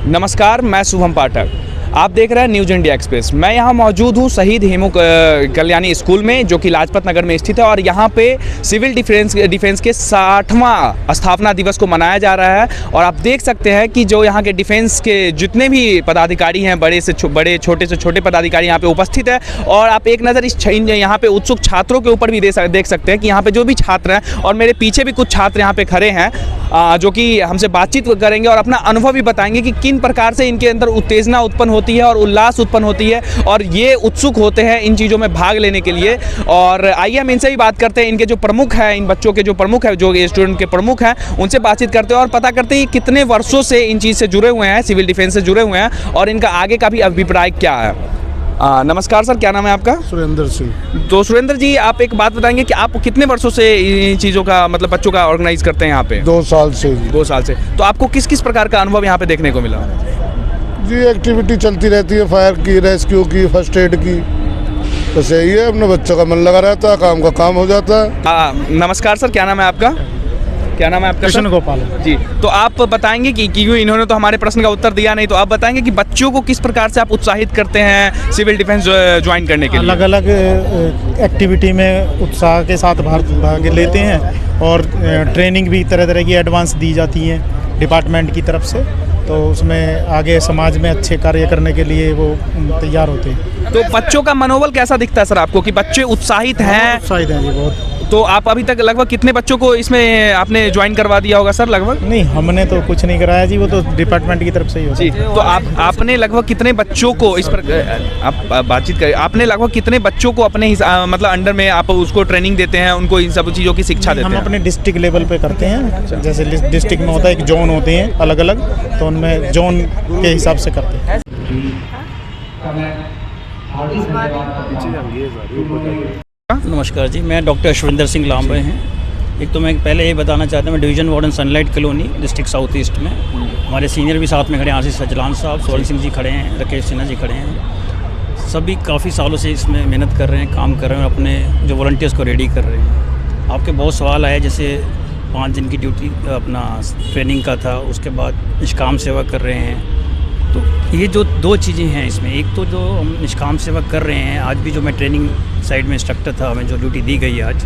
नमस्कार, मैं शुभम पाठक। आप देख रहे हैं न्यूज़ इंडिया एक्सप्रेस। मैं यहाँ मौजूद हूँ शहीद हेमू कल्याणी स्कूल में, जो कि लाजपत नगर में स्थित है। और यहाँ पे सिविल डिफेंस के 60वां स्थापना दिवस को मनाया जा रहा है। और आप देख सकते हैं कि जो यहाँ के डिफेंस के जितने भी पदाधिकारी हैं, बड़े से छोटे से छोटे पदाधिकारी यहाँ पे उपस्थित है। और आप एक नज़र इस यहाँ पे उत्सुक छात्रों के ऊपर भी देख सकते हैं कि यहाँ पे जो भी छात्र हैं, और मेरे पीछे भी कुछ छात्र यहाँ पे खड़े हैं जो कि हमसे बातचीत करेंगे और अपना अनुभव भी बताएंगे कि किन प्रकार से इनके अंदर उत्तेजना उत्पन्न होती है और उल्लास उत्पन्न होती है, और ये उत्सुक होते हैं इन चीज़ों में भाग लेने के लिए। और आइए हम इनसे भी बात करते हैं, इनके जो प्रमुख हैं, इन बच्चों के जो प्रमुख हैं, जो स्टूडेंट के प्रमुख हैं, उनसे बातचीत करते हैं और पता करते हैं कि कितने वर्षों से इन चीज़ से जुड़े हुए हैं, सिविल डिफेंस से जुड़े हुए हैं, और इनका आगे का भी अभिप्राय क्या है। नमस्कार सर, क्या नाम है आपका? सुरेंद्र सिंह। तो सुरेंद्र जी, आप एक बात बताएंगे कि आप कितने वर्षों से इन चीज़ों का मतलब बच्चों का ऑर्गेनाइज करते हैं यहाँ पे? 2 साल से। 2 साल से। तो आपको किस किस प्रकार का अनुभव यहाँ पे देखने को मिला? जी, एक्टिविटी चलती रहती है, फायर की, रेस्क्यू की, फर्स्ट एड की, बस यही है। अपने बच्चों का मन लगा रहता है, काम का काम हो जाता है। नमस्कार सर, क्या नाम है आपका? क्या नाम है आपका? कृष्ण गोपाल जी। तो आप बताएंगे कि इन्होंने तो हमारे प्रश्न का उत्तर दिया नहीं, तो आप बताएंगे कि बच्चों को किस प्रकार से आप उत्साहित करते हैं सिविल डिफेंस ज्वाइन करने के लिए? अलग अलग एक्टिविटी में उत्साह के साथ भाग लेते हैं, और ट्रेनिंग भी तरह तरह की एडवांस दी जाती है डिपार्टमेंट की तरफ से, तो उसमें आगे समाज में अच्छे कार्य करने के लिए वो तैयार होते हैं। तो बच्चों का मनोबल कैसा दिखता है सर आपको कि बच्चे उत्साहित हैं? उत्साहित हैं जी, बहुत। तो आप अभी तक लगभग कितने बच्चों को इसमें आपने ज्वाइन करवा दिया होगा सर लगभग? नहीं, हमने तो कुछ नहीं कराया जी, वो तो डिपार्टमेंट की तरफ से ही होता है। तो आपने लगभग कितने बच्चों को इस पर आप बातचीत करें, आपने लगभग कितने बच्चों को अपने मतलब अंडर में आप उसको ट्रेनिंग देते हैं, उनको इन सब चीज़ों की शिक्षा देते हैं? हम अपने डिस्ट्रिक्ट लेवल पे करते हैं। जैसे डिस्ट्रिक्ट में होता है, एक जोन होते हैं अलग अलग, तो उनमें जोन के हिसाब से करते हैं। नमस्कार जी, मैं डॉक्टर अश्विंदर सिंह लांबे हैं। एक तो मैं पहले ये बताना चाहता हूँ, मैं division warden sunlight colony district south east में, हमारे सीनियर भी साथ में खड़े हैं, आशीष सजलान साहब, स्वर्ण सिंह जी खड़े हैं, राकेश सिन्हा जी खड़े हैं। सभी काफ़ी सालों से इसमें मेहनत कर रहे हैं, काम कर रहे हैं, अपने जो वॉलंटियर्स को रेडी कर रहे हैं। आपके बहुत सवाल आए, जैसे 5 दिन की ड्यूटी अपना ट्रेनिंग का था, उसके बाद निष्काम सेवा कर रहे हैं। तो ये जो 2 चीज़ें हैं इसमें, एक तो जो हम निष्काम सेवा कर रहे हैं, आज भी जो मैं ट्रेनिंग साइड में इंस्ट्रक्टर था, हमें जो ड्यूटी दी गई है आज,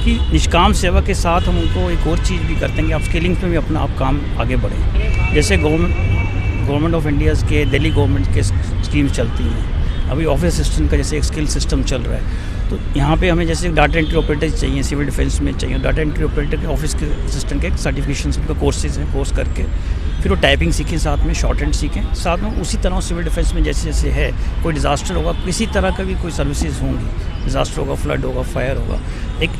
कि निष्काम सेवा के साथ हम उनको एक और चीज़ भी करते हैं कि आप स्किलिंग पे भी अपना आप काम आगे बढ़ें। जैसे गवर्नमेंट ऑफ इंडिया के, दिल्ली गवर्नमेंट के स्कीम्स चलती हैं, अभी ऑफिस असिस्टेंट का जैसे एक स्किल सिस्टम चल रहा है, तो यहाँ पे हमें जैसे डाटा एंट्री ऑपरेटर चाहिए, सिविल डिफेंस में चाहिए डाटा एंट्री ऑपरेटर के, ऑफिस के असिस्टेंट के सर्टिफिकेशन का कोर्सेज हैं, कोर्स करके फिर वो टाइपिंग सीखें, साथ में शॉर्ट हैंड सीखें, साथ में उसी तरह सिविल डिफेंस में जैसे जैसे है, कोई डिज़ास्टर होगा, किसी तरह का भी कोई सर्विसेज होंगी, डिज़ास्टर होगा, फ्लड होगा, फायर होगा, एक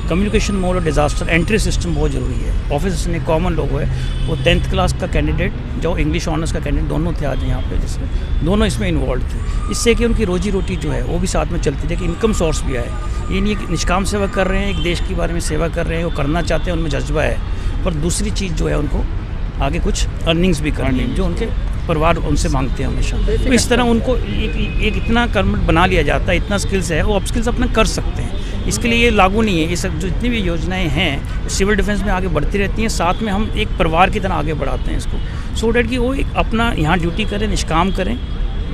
कम्युनिकेशन मोड और डिज़ास्टर एंट्री सिस्टम बहुत ज़रूरी है। ऑफिस में कॉमन लोग है, वो 10th क्लास का कैंडिडेट, जो इंग्लिश ऑनर्स का कैंडिडेट, दोनों थे आज यहाँ पे, जिसमें दोनों इसमें इन्वॉल्व थे। इससे कि उनकी रोजी रोटी जो है वो भी साथ में चलती थी, कि इनकम सोर्स भी आए। ये नहीं कि निष्काम सेवा कर रहे हैं, एक देश के बारे में सेवा कर रहे हैं, वो करना चाहते हैं, उनमें जज्बा है, पर दूसरी चीज़ जो है उनको आगे कुछ अर्निंग्स भी करनी, जो उनके परिवार उनसे मांगते हैं हमेशा। तो इस तरह उनको एक इतना कर्म बना लिया जाता है, इतना स्किल्स है, वो अप स्किल्स अपना कर सकते हैं। इसके लिए ये लागू नहीं है, ये सब जो जितनी भी योजनाएं हैं सिविल डिफेंस में आगे बढ़ती रहती हैं, साथ में हम एक परिवार की तरह आगे बढ़ाते हैं इसको, सो डैट कि वो एक अपना यहाँ ड्यूटी करें, निष्काम करें,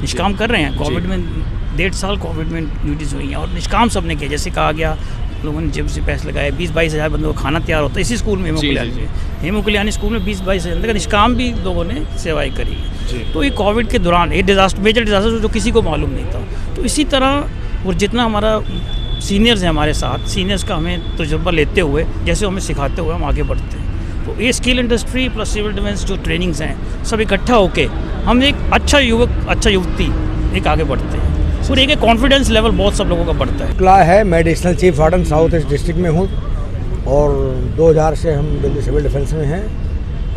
निष्काम कर रहे हैं। कोविड में 1.5 साल कोविड में ड्यूटीज़ हुई हैं, और निष्काम सबने किया, जैसे कहा गया, लोगों ने जेब से पैसे लगाए, 20-22 हज़ार बंदों को खाना तैयार होता है इसी स्कूल में, हेमू कल्याणी स्कूल में 20-22 हज़ार का निष्काम भी लोगों ने सेवाएं करी है। तो ये कोविड के दौरान ये डिज़ास्टर, मेजर डिज़ास्टर जो किसी को मालूम नहीं था, तो इसी तरह और जितना हमारा सीनियर्स हैं हमारे साथ, सीनियर्स का हमें तजुर्बा लेते हुए, जैसे हमें सिखाते हुए हम आगे बढ़ते हैं। तो ये skill industry plus civil defence जो ट्रेनिंग्स हैं, सब इकट्ठा होके हम एक अच्छा युवक, अच्छा युवती एक आगे बढ़ते हैं, और एक कॉन्फिडेंस लेवल बहुत सब लोगों का बढ़ता है। क्ला है, मैं additional chief warden south east district में हूँ, और 2000 से हम दिल्ली सिविल डिफेंस में हैं।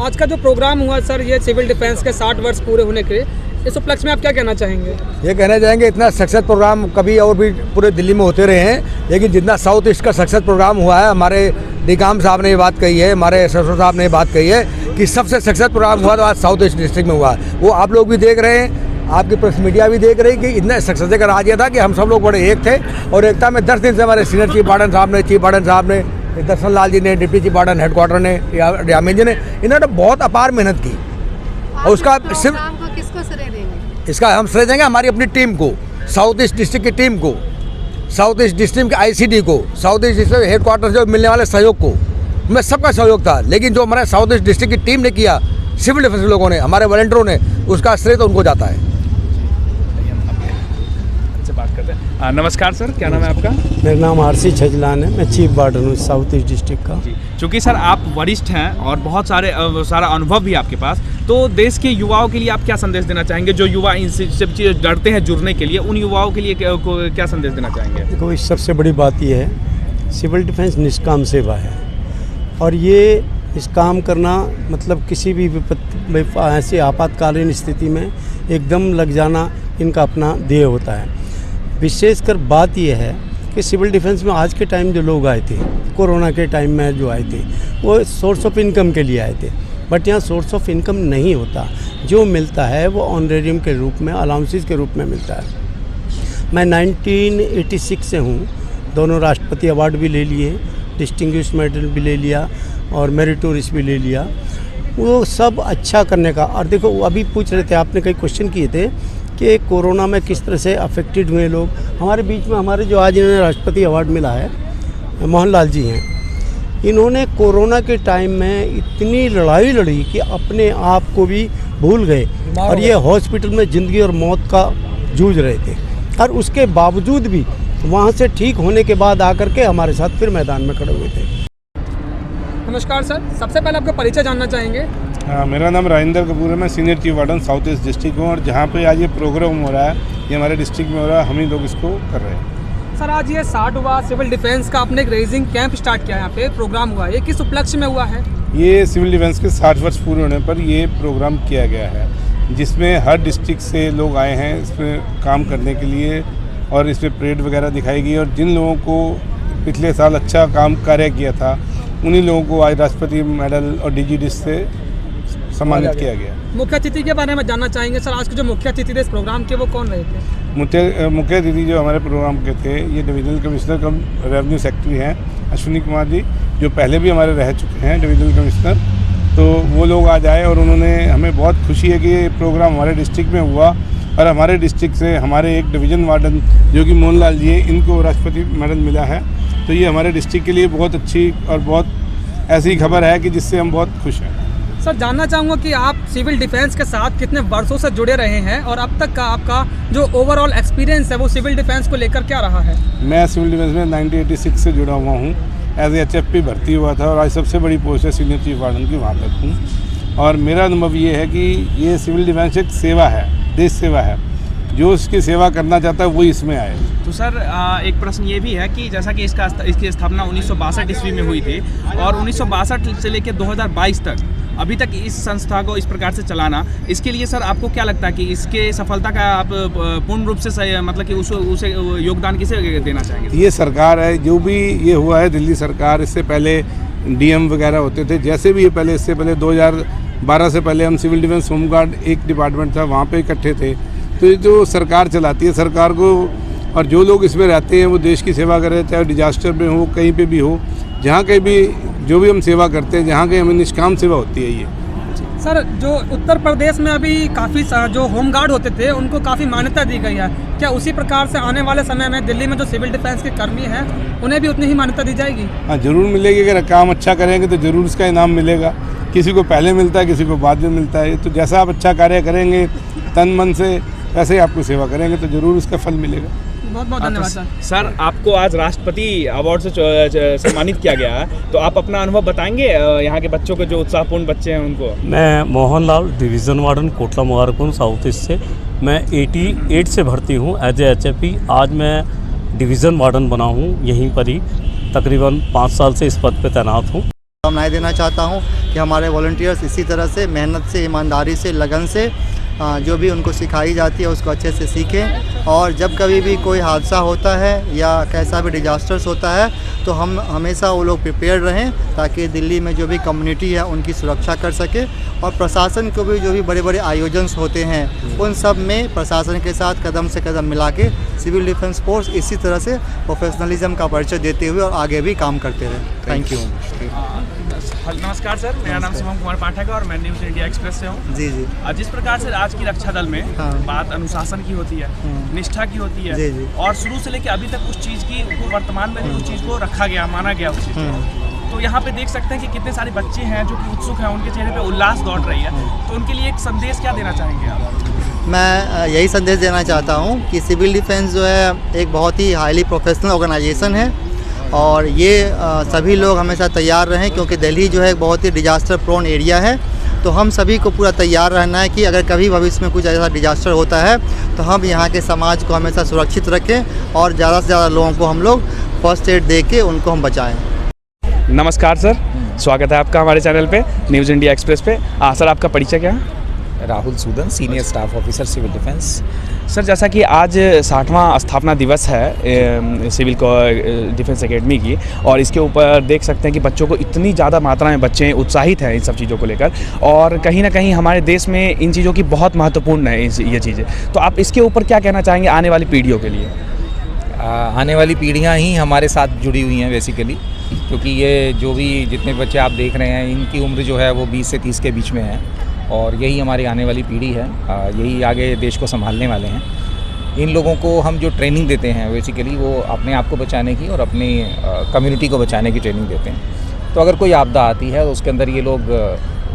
आज का जो प्रोग्राम हुआ सर, ये सिविल डिफेंस के 60 वर्ष पूरे होने के, इस उपलक्ष्य में आप क्या कहना चाहेंगे? ये कहना चाहेंगे, इतना सक्सेस प्रोग्राम कभी और भी पूरे दिल्ली में होते रहे हैं, लेकिन जितना साउथ ईस्ट का सक्सेस प्रोग्राम हुआ है, हमारे डीकाम साहब ने ये बात कही है, हमारे एसएसओ साहब ने ये बात कही है कि सबसे सक्सेस प्रोग्राम हुआ तो आज साउथ ईस्ट डिस्ट्रिक्ट में हुआ। वो आप लोग भी देख रहे हैं, आपकी प्रेस मीडिया भी देख रही कि इतना सक्सेस देकर आ गया था कि हम सब लोग बड़े एक थे, और एकता में 10 दिन से हमारे सीनियर चीफ वार्डन साहब ने, दर्शन लाल जी ने, डिप्टी चीफ वार्डन हेडक्वार्टर ने, यामिन जी ने, इन्होंने बहुत अपार मेहनत की। और उसका सिर्फ प्रोग्राम को किसको श्रेय देंगे? इसका हम श्रेय देंगे हमारी अपनी टीम को, साउथ ईस्ट डिस्ट्रिक्ट की टीम को, साउथ ईस्ट डिस्ट्रिक्ट के आईसीडी को, साउथ ईस्ट डिस्ट्रिक्ट हेडक्वार्टर से मिलने वाले सहयोग को, मैं सबका सहयोग था। लेकिन जो हमारे साउथ ईस्ट डिस्ट्रिक्ट की टीम ने किया, सिविल डिफेंस लोगों ने, हमारे वॉलंटियरों ने, उसका श्रेय तो उनको जाता है। से बात करते हैं। नमस्कार सर, क्या नाम है आपका? मेरा नाम आरसी छजलान है, मैं चीफ वार्डन हूँ साउथ ईस्ट डिस्ट्रिक्ट का। चूँकि सर आप वरिष्ठ हैं और बहुत सारा अनुभव भी आपके पास, तो देश के युवाओं के लिए आप क्या संदेश देना चाहेंगे? जो युवा इन सब चीज़ डरते हैं जुड़ने के लिए, उन युवाओं के लिए क्या संदेश देना चाहेंगे? देखो, इस सबसे बड़ी बात यह है, सिविल डिफेंस निष्काम सेवा है और ये इस काम करना मतलब किसी भी ऐसी आपातकालीन स्थिति में एकदम लग जाना इनका अपना ध्येय होता है। विशेषकर बात यह है कि सिविल डिफेंस में आज के टाइम जो लोग आए थे, कोरोना के टाइम में जो आए थे, वो सोर्स ऑफ इनकम के लिए आए थे, बट यहाँ सोर्स ऑफ इनकम नहीं होता। जो मिलता है वो ऑनरेरियम के रूप में, अलाउंसेस के रूप में मिलता है। मैं 1986 से हूँ, दोनों राष्ट्रपति अवार्ड भी ले लिए, डिस्टिंग्विश मेडल भी ले लिया और मेरिटोरियस भी ले लिया। वो सब अच्छा करने का। और देखो, अभी पूछ रहे थे आपने, कई क्वेश्चन किए थे कि कोरोना में किस तरह से अफेक्टेड हुए लोग। हमारे बीच में हमारे जो आज इन्हें राष्ट्रपति अवार्ड मिला है, मोहन लाल जी हैं, इन्होंने कोरोना के टाइम में इतनी लड़ाई लड़ी कि अपने आप को भी भूल गए और ये हॉस्पिटल में ज़िंदगी और मौत का जूझ रहे थे, और उसके बावजूद भी वहाँ से ठीक होने के बाद आकर के हमारे साथ फिर मैदान में खड़े हुए थे। नमस्कार सर, सबसे पहले आपका परिचय जानना चाहेंगे। मेरा नाम राजेंद्र कपूर है, मैं senior chief warden south east district हूँ और जहाँ पे आज ये प्रोग्राम हो रहा है, ये हमारे डिस्ट्रिक्ट में हो रहा है, हम ही लोग इसको कर रहे हैं। सर, आज ये 60वां सिविल डिफेंस का आपने एक रेजिंग कैंप स्टार्ट किया, यहाँ पे प्रोग्राम हुआ, ये किस उपलक्ष्य में हुआ है? ये सिविल डिफेंस के 60 वर्ष पूरे होने पर ये प्रोग्राम किया गया है, जिसमें हर डिस्ट्रिक्ट से लोग आए हैं इसमें काम करने के लिए, और इसमें परेड वगैरह दिखाई गई, और जिन लोगों को पिछले साल अच्छा काम कार्य किया था, उन्हीं लोगों को आज राष्ट्रपति मेडल और डीजी डिस्क से सम्मानित किया गया। मुख्य अतिथि के बारे में जानना चाहेंगे सर, आज के जो मुख्य अतिथि थे इस प्रोग्राम के, वो कौन रहे थे? मुख्य अतिथि जो हमारे प्रोग्राम के थे, ये डिविजनल कमिश्नर कम रेवेन्यू सेक्रेटरी हैं अश्विनी कुमार जी, जो पहले भी हमारे रह चुके हैं डिविजनल कमिश्नर। तो वो लोग आज आए और उन्होंने, हमें बहुत खुशी है कि ये प्रोग्राम हमारे डिस्ट्रिक्ट में हुआ और हमारे डिस्ट्रिक्ट से हमारे एक डिवीज़न वार्डन जो कि मोहन लाल जी है, इनको राष्ट्रपति मेडल मिला है। तो ये हमारे डिस्ट्रिक्ट के लिए बहुत अच्छी और बहुत ऐसी खबर है कि जिससे हम बहुत खुश हैं। सर, जानना चाहूँगा कि आप सिविल डिफेंस के साथ कितने वर्षों से जुड़े रहे हैं और अब तक का आपका जो ओवरऑल एक्सपीरियंस है वो सिविल डिफेंस को लेकर क्या रहा है? मैं सिविल डिफेंस में 1986 से जुड़ा हुआ हूँ, एज ए HFP भर्ती हुआ था और आज सबसे बड़ी पोस्ट है सीनियर चीफ वार्डन की, वहाँ तक हूँ। और मेरा अनुभव ये है कि ये सिविल डिफेंस एक सेवा है, देश सेवा है, जो उसकी सेवा करना चाहता है वो इसमें आए। तो सर, एक प्रश्न ये भी है कि जैसा कि इसकी स्थापना 1962 ईस्वी में हुई थी और 1962 से लेकर 2022 तक अभी तक इस संस्था को इस प्रकार से चलाना, इसके लिए सर आपको क्या लगता है कि इसके सफलता का आप पूर्ण रूप से मतलब कि उसे योगदान किसे देना चाहेंगे? ये सरकार है, जो भी ये हुआ है दिल्ली सरकार, इससे पहले DM वगैरह होते थे, जैसे भी ये पहले, इससे पहले 2012 से पहले हम सिविल डिफेंस होमगार्ड एक डिपार्टमेंट था, वहाँ पे इकट्ठे थे। तो ये जो सरकार चलाती है, सरकार को, और जो लोग इसमें रहते हैं वो देश की सेवा कर रहे हैं, चाहे डिजास्टर में हो, कहीं पे भी हो, जहाँ कहीं भी जो भी हम सेवा करते हैं, जहाँ कहीं हमें निष्काम सेवा होती है। ये सर, जो उत्तर प्रदेश में अभी काफ़ी जो होमगार्ड होते थे उनको काफ़ी मान्यता दी गई है, क्या उसी प्रकार से आने वाले समय में दिल्ली में जो सिविल डिफेंस के कर्मी हैं उन्हें भी उतनी ही मान्यता दी जाएगी? हाँ, जरूर मिलेगी। अगर काम अच्छा करेंगे तो ज़रूर उसका इनाम मिलेगा। किसी को पहले मिलता है, किसी को बाद में मिलता है। तो जैसा आप अच्छा कार्य करेंगे तन मन से, वैसे ही आपको सेवा करेंगे तो ज़रूर उसका फल मिलेगा। बहुत बहुत धन्यवाद सर। सर, आपको आज राष्ट्रपति अवार्ड से सम्मानित किया गया है, तो आप अपना अनुभव बताएंगे यहाँ के बच्चों को, जो उत्साहपूर्ण बच्चे हैं उनको? मैं Mohan Lal, division warden Kotla Mubarakpur south east से। मैं 88 से भर्ती हूँ एज ए HFP। आज मैं डिवीज़न वार्डन बना हूँ यहीं पर ही, तकरीबन 5 साल से इस पद पर तैनात हूँ। शुभकामनाएं देना चाहता हूँ कि हमारे वॉलंटियर्स इसी तरह से मेहनत से, ईमानदारी से, लगन से जो भी उनको सिखाई जाती है उसको अच्छे से सीखें, और जब कभी भी कोई हादसा होता है या कैसा भी डिजास्टर्स होता है तो हम हमेशा वो लोग प्रिपेयर रहें, ताकि दिल्ली में जो भी कम्युनिटी है उनकी सुरक्षा कर सके। और प्रशासन को भी जो भी बड़े बड़े आयोजन होते हैं उन सब में प्रशासन के साथ कदम से कदम मिला के सिविल डिफेंस फोर्स इसी तरह से प्रोफेशनलिज्म का परिचय देते हुए और आगे भी काम करते रहे। Thank you. नमस्कार सर, मेरा नाम शुभम कुमार पाठक है और मैं न्यूज़ इंडिया एक्सप्रेस से हूँ। जी जी जिस प्रकार से आज की रक्षा दल में हाँ। बात अनुशासन की होती है, निष्ठा की होती है, जी, जी। और शुरू से लेकर अभी तक उस चीज़ की वर्तमान में भी उस चीज़ को रखा गया, माना गया उस चीज़ को। तो यहाँ पे देख सकते हैं कि कितने सारे बच्चे हैं जो कि उत्सुक हैं, उनके चेहरे पे उल्लास दौड़ रही है। तो उनके लिए एक संदेश क्या देना चाहेंगे आप? मैं यही संदेश देना चाहता हूँ कि सिविल डिफेंस जो है एक बहुत ही हाईली प्रोफेशनल ऑर्गेनाइजेशन है और ये सभी लोग हमेशा तैयार रहें, क्योंकि दिल्ली जो है एक बहुत ही डिजास्टर प्रोन एरिया है। तो हम सभी को पूरा तैयार रहना है कि अगर कभी भविष्य में कुछ ऐसा डिजास्टर होता है तो हम यहाँ के समाज को हमेशा सुरक्षित रखें और ज़्यादा से ज़्यादा लोगों को हम लोग फर्स्ट एड दे के उनको हम बचाएँ। नमस्कार सर, स्वागत है आपका हमारे चैनल पे न्यूज़ इंडिया एक्सप्रेस पे। सर आपका परिचय क्या है? Rahul Sudan, senior staff officer civil defence. Sir जैसा कि आज 60वां स्थापना दिवस है सिविल डिफेंस एकेडमी की, और इसके ऊपर देख सकते हैं कि बच्चों को इतनी ज़्यादा मात्रा में बच्चे उत्साहित हैं इन सब चीज़ों को लेकर, और कहीं ना कहीं हमारे देश में इन चीज़ों की बहुत महत्वपूर्ण है ये चीज़ें। तो आप इसके ऊपर क्या कहना चाहेंगे आने वाली पीढ़ियों के लिए? आने वाली पीढ़ियाँ ही हमारे साथ जुड़ी हुई हैं बेसिकली, क्योंकि ये जो भी जितने बच्चे आप देख रहे हैं इनकी उम्र जो है वो 20 से 30 के बीच में है, और यही हमारी आने वाली पीढ़ी है। यही आगे देश को संभालने वाले हैं। इन लोगों को हम जो ट्रेनिंग देते हैं बेसिकली वो अपने आप को बचाने की और अपनी कम्युनिटी को बचाने की ट्रेनिंग देते हैं। तो अगर कोई आपदा आती है तो उसके अंदर ये लोग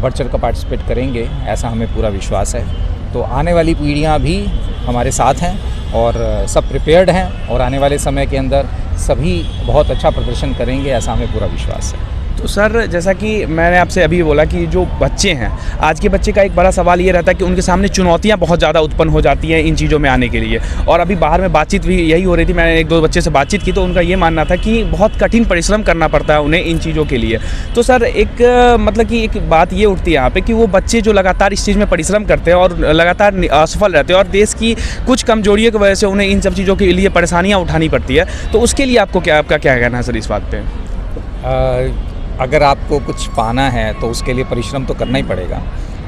बढ़ चढ़ कर पार्टिसिपेट करेंगे, ऐसा हमें पूरा विश्वास है। तो आने वाली पीढ़ियाँ भी हमारे साथ हैं और सब प्रिपेयर्ड हैं, और आने वाले समय के अंदर सभी बहुत अच्छा प्रदर्शन करेंगे, ऐसा हमें पूरा विश्वास है। तो सर जैसा कि मैंने आपसे अभी बोला कि जो बच्चे हैं, आज के बच्चे का एक बड़ा सवाल ये रहता है कि उनके सामने चुनौतियां बहुत ज़्यादा उत्पन्न हो जाती हैं इन चीज़ों में आने के लिए। और अभी बाहर में बातचीत भी यही हो रही थी, मैंने एक दो बच्चे से बातचीत की तो उनका ये मानना था कि बहुत कठिन परिश्रम करना पड़ता है उन्हें इन चीज़ों के लिए। तो सर एक मतलब कि एक बात ये उठती है यहाँ पर कि वो बच्चे जो लगातार इस चीज़ में परिश्रम करते हैं और लगातार असफल रहते हैं और देश की कुछ कमजोरियों की वजह से उन्हें इन सब चीज़ों के लिए परेशानियाँ उठानी पड़ती है, तो उसके लिए आपका क्या कहना है सर इस बात पर? अगर आपको कुछ पाना है तो उसके लिए परिश्रम तो करना ही पड़ेगा।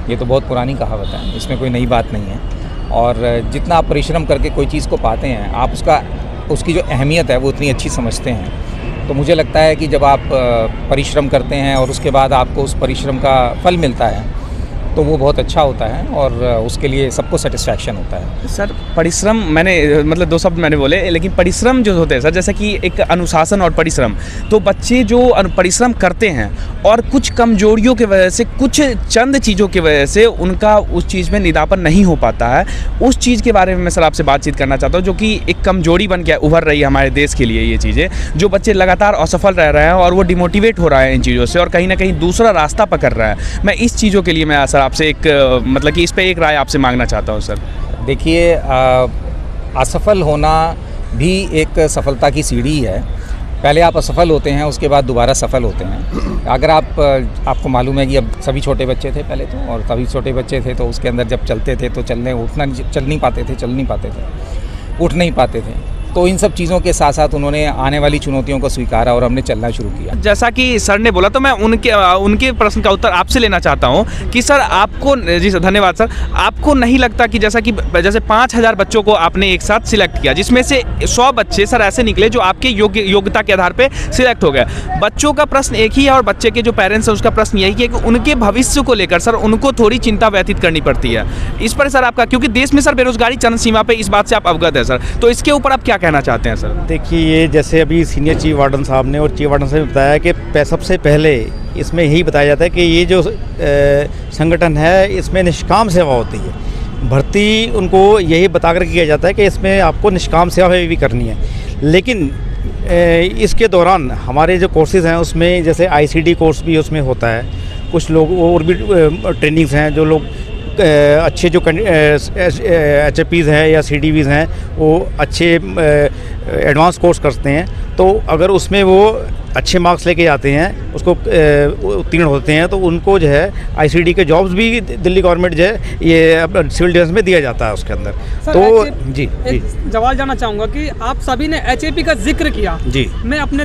ये तो बहुत पुरानी कहावत है, इसमें कोई नई बात नहीं है। और जितना आप परिश्रम करके कोई चीज़ को पाते हैं, आप उसकी जो अहमियत है वो उतनी अच्छी समझते हैं। तो मुझे लगता है कि जब आप परिश्रम करते हैं और उसके बाद आपको उस परिश्रम का फल मिलता है तो वो बहुत अच्छा होता है और उसके लिए सबको सेटिस्फैक्शन होता है। सर परिश्रम मैंने मतलब दो शब्द मैंने बोले, लेकिन परिश्रम जो होते हैं सर, जैसे कि एक अनुशासन और परिश्रम, तो बच्चे जो परिश्रम करते हैं और कुछ कमजोरियों की वजह से, कुछ चंद चीज़ों की वजह से उनका उस चीज़ में निदापन नहीं हो पाता है, उस चीज़ के बारे में मैं सर आपसे बातचीत करना चाहता हूँ, जो कि एक कमजोरी बन के उभर रही है हमारे देश के लिए। ये चीज़ें जो बच्चे लगातार असफल रह रहे हैं और वो डिमोटिवेट हो रहा है इन चीज़ों से और कहीं ना कहीं दूसरा रास्ता पकड़ रहा है। मैं इस चीज़ों के लिए मैं सर आपसे एक मतलब कि इस पे एक राय आपसे मांगना चाहता हूँ सर। देखिए, असफल होना भी एक सफलता की सीढ़ी है। पहले आप असफल होते हैं, उसके बाद दोबारा सफल होते हैं। अगर आपको मालूम है कि अब सभी छोटे बच्चे थे पहले तो, और सभी छोटे बच्चे थे तो उसके अंदर जब चलते थे तो चल नहीं पाते थे, उठ नहीं पाते थे। तो इन सब चीज़ों के साथ साथ उन्होंने आने वाली चुनौतियों को स्वीकारा और हमने चलना शुरू किया। जैसा कि सर ने बोला, तो मैं उनके प्रश्न का उत्तर आपसे लेना चाहता हूं कि सर आपको, जी सर धन्यवाद सर, आपको नहीं लगता कि जैसे 5000 बच्चों को आपने एक साथ सिलेक्ट किया, जिसमें से 100 बच्चे सर ऐसे निकले जो आपके योग्यता के आधार पर सिलेक्ट हो गए। बच्चों का प्रश्न एक ही है और बच्चे के जो पेरेंट्स हैं उसका प्रश्न यही है कि उनके भविष्य को लेकर सर उनको थोड़ी चिंता व्यतीत करनी पड़ती है। इस पर सर आपका, क्योंकि देश में सर बेरोजगारी चरम सीमा पर, इस बात से आप अवगत है सर, तो इसके ऊपर आप क्या कहना चाहते हैं सर? देखिए, ये जैसे अभी सीनियर चीफ वार्डन साहब ने और चीफ वार्डन साहब ने बताया कि सबसे पहले इसमें यही बताया जाता है कि ये जो संगठन है इसमें निष्काम सेवा होती है। भर्ती उनको यही बता कर किया जाता है कि इसमें आपको निष्काम सेवा भी करनी है। लेकिन इसके दौरान हमारे जो कोर्सेज़ हैं उसमें जैसे ICD कोर्स भी उसमें होता है, कुछ लोग और भी ट्रेनिंग्स हैं, जो लोग अच्छे जो HFPs हैं या CDVs हैं वो अच्छे एडवांस कोर्स करते हैं, तो अगर उसमें वो अच्छे मार्क्स लेके जाते हैं, उसको उत्तीर्ण होते हैं, तो उनको जो है ICD के जॉब्स भी दिल्ली गवर्नमेंट जो है ये सिविल डिफेंस में दिया जाता है उसके अंदर। तो जी जवाब जानना चाहूँगा कि आप सभी ने HAP का जिक्र किया जी। मैं अपने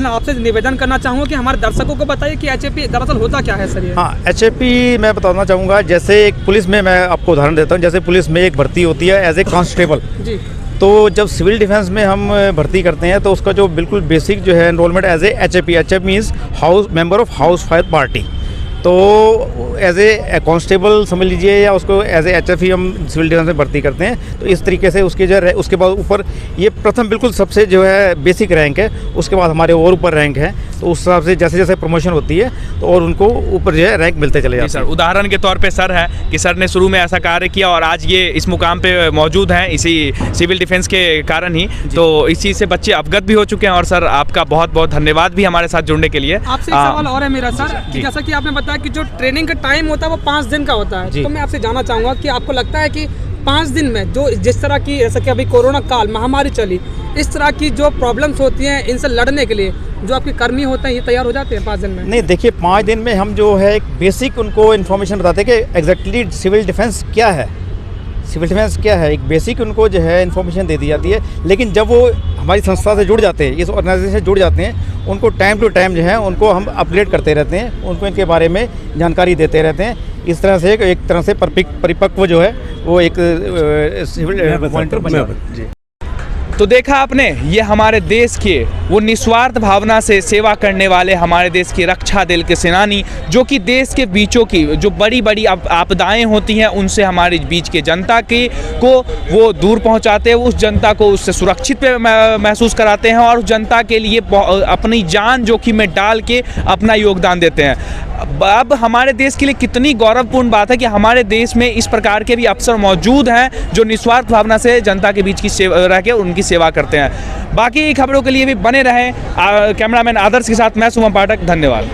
आपसे निवेदन करना चाहूँगा कि हमारे दर्शकों को बताइए कि HAP दरअसल होता क्या है सर? ये हाँ, HAP मैं बताना चाहूँगा, जैसे एक पुलिस में मैं आपको उदाहरण देता हूँ, जैसे पुलिस में एक भर्ती होती है एज ए कांस्टेबल जी। तो जब सिविल डिफेंस में हम भर्ती करते हैं तो उसका जो बिल्कुल बेसिक जो है enrolment as a HAP means house member of house fire party, तो एज ए कांस्टेबल समझ लीजिए या उसको एज ए HF ही हम सिविल डिफेंस में भर्ती करते हैं। तो इस तरीके से उसके जो उसके बाद ऊपर ये प्रथम बिल्कुल सबसे जो है बेसिक रैंक है, उसके बाद हमारे और ऊपर रैंक है, तो उस हिसाब से जैसे जैसे प्रमोशन होती है तो और उनको ऊपर जो है रैंक मिलते चले जाते सर, हैं। उदाहरण के तौर पे सर है कि सर ने शुरू में ऐसा कार्य किया और आज ये इस मुकाम पे मौजूद हैं इसी सिविल डिफेंस के कारण ही, तो इस चीज़ से बच्चे अवगत भी हो चुके हैं। और सर आपका बहुत बहुत धन्यवाद भी हमारे साथ जुड़ने के लिए। आपसे एक सवाल और है मेरा सर, कि जैसा कि आपने बताया कि जो ट्रेनिंग का टाइम होता है वो 5 दिन का होता है, तो मैं आपसे जानना चाहूँगा कि आपको लगता है कि 5 दिन में जो जिस तरह की, जैसा कि अभी कोरोना काल महामारी चली, इस तरह की जो प्रॉब्लम्स होती हैं इनसे लड़ने के लिए जो आपके कर्मी होते हैं ये तैयार हो जाते हैं 5 दिन में? नहीं, देखिए 5 दिन में हम जो है एक बेसिक उनको इन्फॉर्मेशन बताते हैं कि एग्जैक्टली सिविल डिफेंस क्या है, सिविल डिफेंस क्या है, एक बेसिक उनको जो है इन्फॉर्मेशन दे दी जाती है। लेकिन जब वो हमारी संस्था से जुड़ जाते हैं, इस ऑर्गेनाइजेशन से जुड़ जाते हैं, उनको टाइम टू टाइम जो है उनको हम अपडेट करते रहते हैं, उनको इनके बारे में जानकारी देते रहते हैं। इस तरह से एक तरह से परिपक्व जो है वो एक सिविल वॉलंटियर बन जाता है। जी। तो देखा आपने, ये हमारे देश के वो निस्वार्थ भावना से सेवा करने वाले हमारे देश के रक्षा दल के सेनानी, जो कि देश के बीचों की जो बड़ी बड़ी आपदाएं होती हैं उनसे हमारे बीच के जनता के को वो दूर पहुंचाते हैं, उस जनता को उससे सुरक्षित महसूस कराते हैं और उस जनता के लिए अपनी जान जोखिम में डाल के अपना योगदान देते हैं। अब हमारे देश के लिए कितनी गौरवपूर्ण बात है कि हमारे देश में इस प्रकार के भी अफसर मौजूद हैं जो निस्वार्थ भावना से जनता के बीच की सेवा रह के उनकी सेवा करते हैं। बाकी खबरों के लिए भी बने रहें। कैमरामैन आदर्श के साथ मैं सुमन पाठक, धन्यवाद।